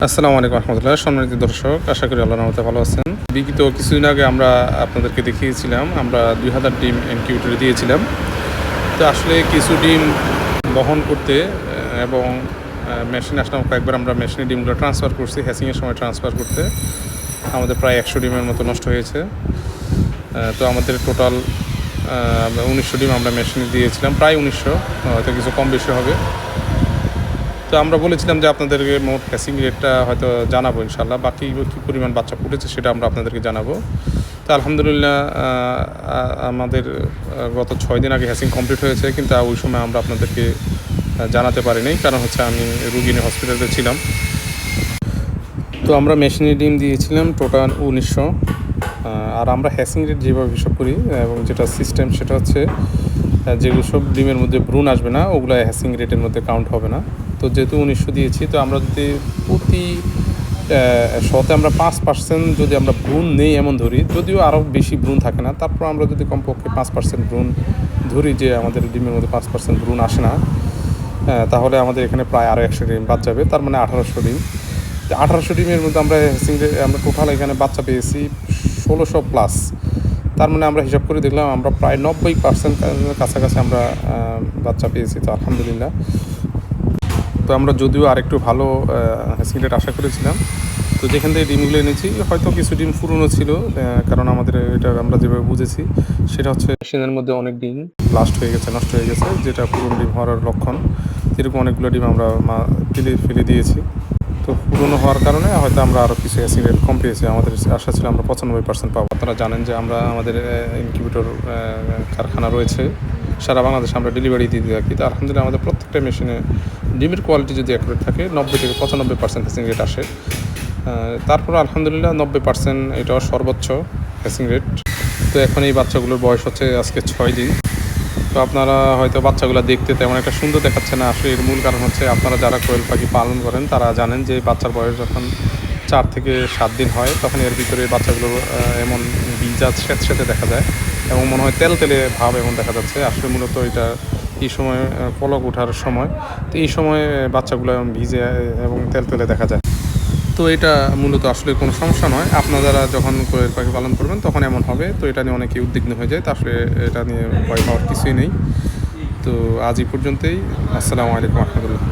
আসসালামু আলাইকুম রহমতুল্লাহ। সম্মানিত দর্শক, আশা করি আল্লাহর রহমতে ভালো আছেন। বিগত কিছুদিন আগে আমরা আপনাদেরকে দেখিয়েছিলাম, আমরা 2000 ডিম ইনকিউবেটরে দিয়েছিলাম। তো আসলে কিছু ডিম বহন করতে এবং মেশিনে আসলাম কয়েকবার, আমরা মেশিনে ডিমগুলো ট্রান্সফার করছি। হ্যাচিংয়ের সময় ট্রান্সফার করতে আমাদের প্রায় 100 ডিমের মতো নষ্ট হয়েছে। তো আমাদের টোটাল 1900 ডিম আমরা মেশিনে দিয়েছিলাম, প্রায় 1900, হয়তো কিছু কম বেশি হবে। তো আমরা বলেছিলাম যে আপনাদেরকে মোট হ্যাচিং রেটটা হয়তো জানাবো ইনশাল্লাহ, বাকি কী পরিমাণ বাচ্চা ফুটেছে সেটা আমরা আপনাদেরকে জানাবো। তো আলহামদুলিল্লাহ আমাদের গত 6 দিন আগে হ্যাচিং কমপ্লিট হয়েছে, কিন্তু ওই সময় আমরা আপনাদেরকে জানাতে পারিনি, কারণ হচ্ছে আমি রুগী নিয়ে হসপিটালে ছিলাম। তো আমরা মেশিনে ডিম দিয়েছিলাম টোটাল 1900। আর আমরা হ্যাচিং রেট যেভাবে হিসাব করি এবং যেটা সিস্টেম, সেটা হচ্ছে যেগুলো সব ডিমের মধ্যে ভ্রূণ আসবে না, ওগুলো হ্যাচিং রেটের মধ্যে কাউন্ট হবে না। তো যেহেতু 1900 দিয়েছি, তো আমরা যদি প্রতি শতে আমরা 5% যদি আমরা ভ্রূণ নেই এমন ধরি, যদিও আরও বেশি ভ্রূণ থাকে না, তারপর আমরা যদি কমপক্ষে 5% ভ্রূণ ধরি, যে আমাদের ডিমের মধ্যে 5% ভ্রূণ আসে না, তাহলে আমাদের এখানে প্রায় আরও 100 ডিম বাদ যাবে, তার মানে 1800 ডিম। 1800 ডিমের মধ্যে আমরা টোটাল এখানে বাচ্চা পেয়েছি 1600+। তার মানে আমরা হিসাব করে দেখলাম আমরা প্রায় 90% কাছাকাছি আমরা বাচ্চা পেয়েছি। তো আলহামদুলিল্লাহ। তো আমরা যদিও আরেকটু ভালো হ্যাচিং রেট আশা করেছিলাম, তো যেখান থেকে ডিমগুলো এনেছি হয়তো কিছু ডিম পুরনো ছিল, কারণ আমাদের এটা আমরা যেভাবে বুঝেছি সেটা হচ্ছে মেশিনের মধ্যে অনেক ডিম ব্লাস্ট হয়ে গেছে, নষ্ট হয়ে গেছে, যেটা পুরনো ডিম হওয়ার লক্ষণ। এরকম অনেকগুলো ডিম আমরা ফেলে দিয়েছি। তো পুরনো হওয়ার কারণে হয়তো আমরা আরও কিছু হ্যাচিং রেট কম পেয়েছি। আমাদের আশা ছিল আমরা 95% পাবো। আপনারা জানেন যে আমাদের ইনকিউবেটর কারখানা রয়েছে সারা বাংলাদেশে, আমরা ডেলিভারি দিয়ে থাকি। তো আলহামদুলিল্লাহ আমাদের প্রত্যেকটা মেশিনে ডিমের কোয়ালিটি যদি অ্যাকুরেট থাকে 90 থেকে 95% হ্যাচিং রেট আসে। তারপর আলহামদুলিল্লাহ 90% এটাও সর্বোচ্চ হ্যাচিং রেট। তো এখন এই বাচ্চাগুলোর বয়স হচ্ছে আজকে 6 দিন। তো আপনারা হয়তো বাচ্চাগুলো দেখতে তেমন একটা সুন্দর দেখাচ্ছে না, আসলে এর মূল কারণ হচ্ছে আপনারা যারা কোয়েল পাখি পালন করেন তারা জানেন যে বাচ্চার বয়স যখন 4 থেকে 7 দিন হয়, তখন এর ভিতরে বাচ্চাগুলো এমন বীজাত স্যাঁতস্যাঁতে দেখা যায় এবং মনে হয় তেল তেলে ভাব এমন দেখা যাচ্ছে। আসলে মূলত এটা এই সময় পলক ওঠার সময়, তো এই সময় বাচ্চাগুলো ভিজে এবং তেল তেলে দেখা যায়। তো এটা মূলত আসলে কোনো সমস্যা নয়, আপনারা যখন কোয়েল পাখি পালন করবেন তখন এমন হবে। তো এটা নিয়ে অনেকেই উদ্বিগ্ন হয়ে যায়, তো আসলে এটা নিয়ে ভয় পাওয়ার কিছুই নেই। তো আজ এই পর্যন্তই। আসসালামু আলাইকুম রহমতুল্লাহ।